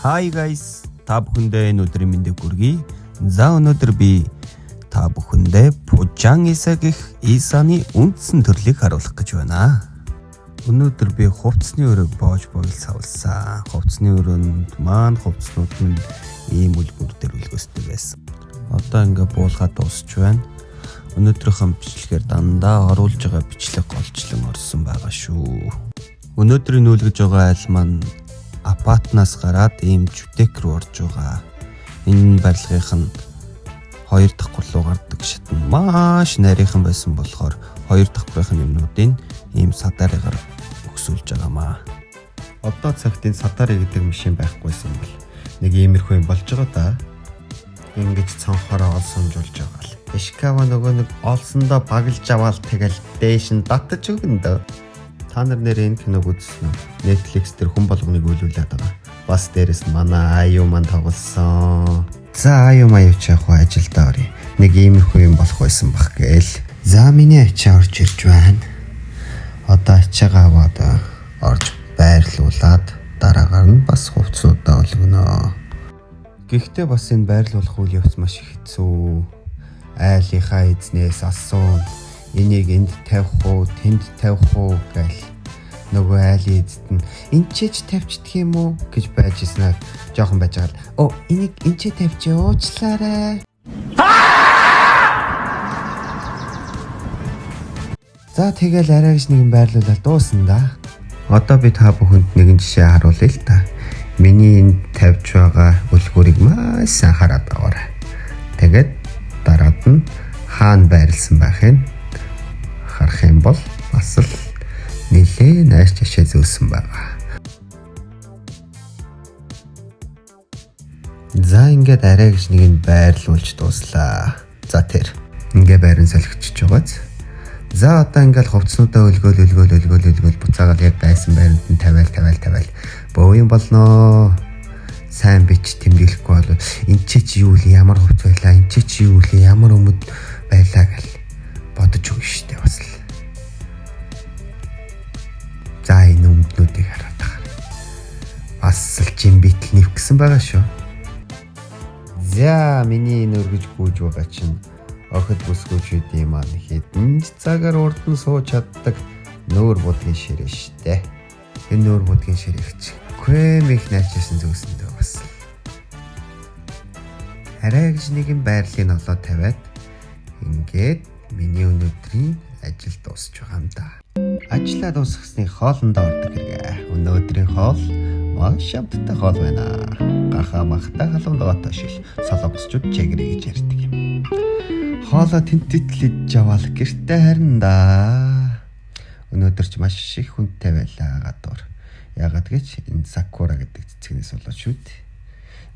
Hi guys, та бүхэндээ өнөөдрийн мэндийг хүргэе. За өнөөдөр би та бүхэндээ Пужан Иса гэх Исаны үндсэн төрлийг харуулах гэж байна. Өнөөдөр би хувцсны өрөөг боож савлсан. Хувцсны өрөөнд маань хувцснууд нь ийм үлгүүр дээр үлгөөсдөг байсан. Одоо ингээ буулгаад дуусч байна. Өнөөдрийнхөө бичлэгээр дандаа оруулж байгаа бичлэг голчлон орсон байгаа шүү. Өнөөдрийн нүүлгэж байгаа айл маань апартнаас гараад ийм жүтэк рүү орж байгаа. Энэ барилгынх нь 2 дахь гур руу гардаг шат нь маш нарийнхан байсан болохоор 2 дахь гурийн юмнуудын ийм садарыгаар өгсүүлж байгаамаа. Одоо цагт энэ садари гэдэг машин байхгүйсэн бол нэг иймэрхүү юм болж байгаа да. Ингэж цонхороо олсомжуулж байгаа л. Ишкава нөгөө нэг олсондоо баглж аваад тэгэл дээш нь татаж өгнө дөө. Та нар нэр энэ киног үзсэн үү? Netflix дээр хүн болгоныг үйлүүлээд байгаа. Бас дээрэс нь манай аюу маань тоглосон. За аюу маяуч яг ажилдаа орё. Нэг иймэрхүү юм болох байсан бах гээл. За миний ачаа орж ирж байна. Одоо ачаагаа аваад орж байрлуулад дараагаар нь бас хувцсуудаа олгоно. Гэхдээ бас энэ байрлуулах үйл явц маш их хэцүү. Айлынхаа эзнээс асуун. Энийг энд тавих уу, тэнд тавих уу гэл нөгөө айлын эзэд нь энчээж тавьчихдаг юм уу гэж байж иснээр жоохон байж байгаа л. Оо энийг энчээ тавьчих уучлаарай. За тэгэл арай гэж нэгэн байрлуулаад дуусна да. Одоо би та бүхэнд нэгэн жишээ харуулъя л да. Миний энд тавьж байгаа үлгүүрийг маш сайн хараад аваарай. Тэгээд дараад нь хаана байрлсан байхыг харах юм бол бас л нэлээд найш жишээ зөөсөн байгаа. За ингээд арай гэж нэг нь байрлуулж дууслаа. За тэр ингээ байран солигчж байгааз. За одоо ингээл хувцснуудаа өлгөөл буцаагаад яг байсан байранд нь тавиал. Бөө юм болноо. Сайн бич тэмдэглэхгүй бол энэ чи юу л ямар хувц байлаа, энэ чи юу л ямар өмд байлаа гэл бодож өгнө штэ бас л. За энэ өмднүүдийг хараад байгаа. Бас л жим битл нэвгсэн байгаа шүү. За миний энэ өргөж гүйж байгаа чинь охид бүсгүүчүүдийн маань хэдэн цагаар урд нь сууж чаддаг нүүр будгийн ширээ штэ. Энэ нүүр будгийн ширээч крем их найчсан зөөсөндөө бас л. Арай гэж нэгэн байрлалын олоо тавиад ингээд миний өнөөдрийн ажил дуусч байгаа юм да. Ажлаа дуусгасны хоолндоо ордог хэрэгэ. Өнөөдрийн хоол маш амттай хоол байна. Гахаа махтай халуун дагаатай шил солонгосчууд чигрэ гэж ярьдаг юм. Хоолоо тэнтэтлэж яваал гэртээ харин да. Өнөөдөр ч маш их хүнтэй байлаа гадуур. Ягаад гэж энэ сакура гэдэг цэцгнээс болоод шүү дээ.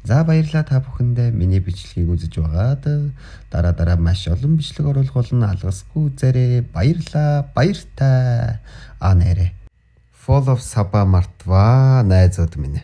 За баярлалаа та бүхэндээ миний бичлэгийг үзэж байгаад дараа маш олон бичлэг оруулах болно. Алгасгүй үзээрэй. Баярлалаа. Баяртай. Нэрэ. Follow саба мартва найзууд минь.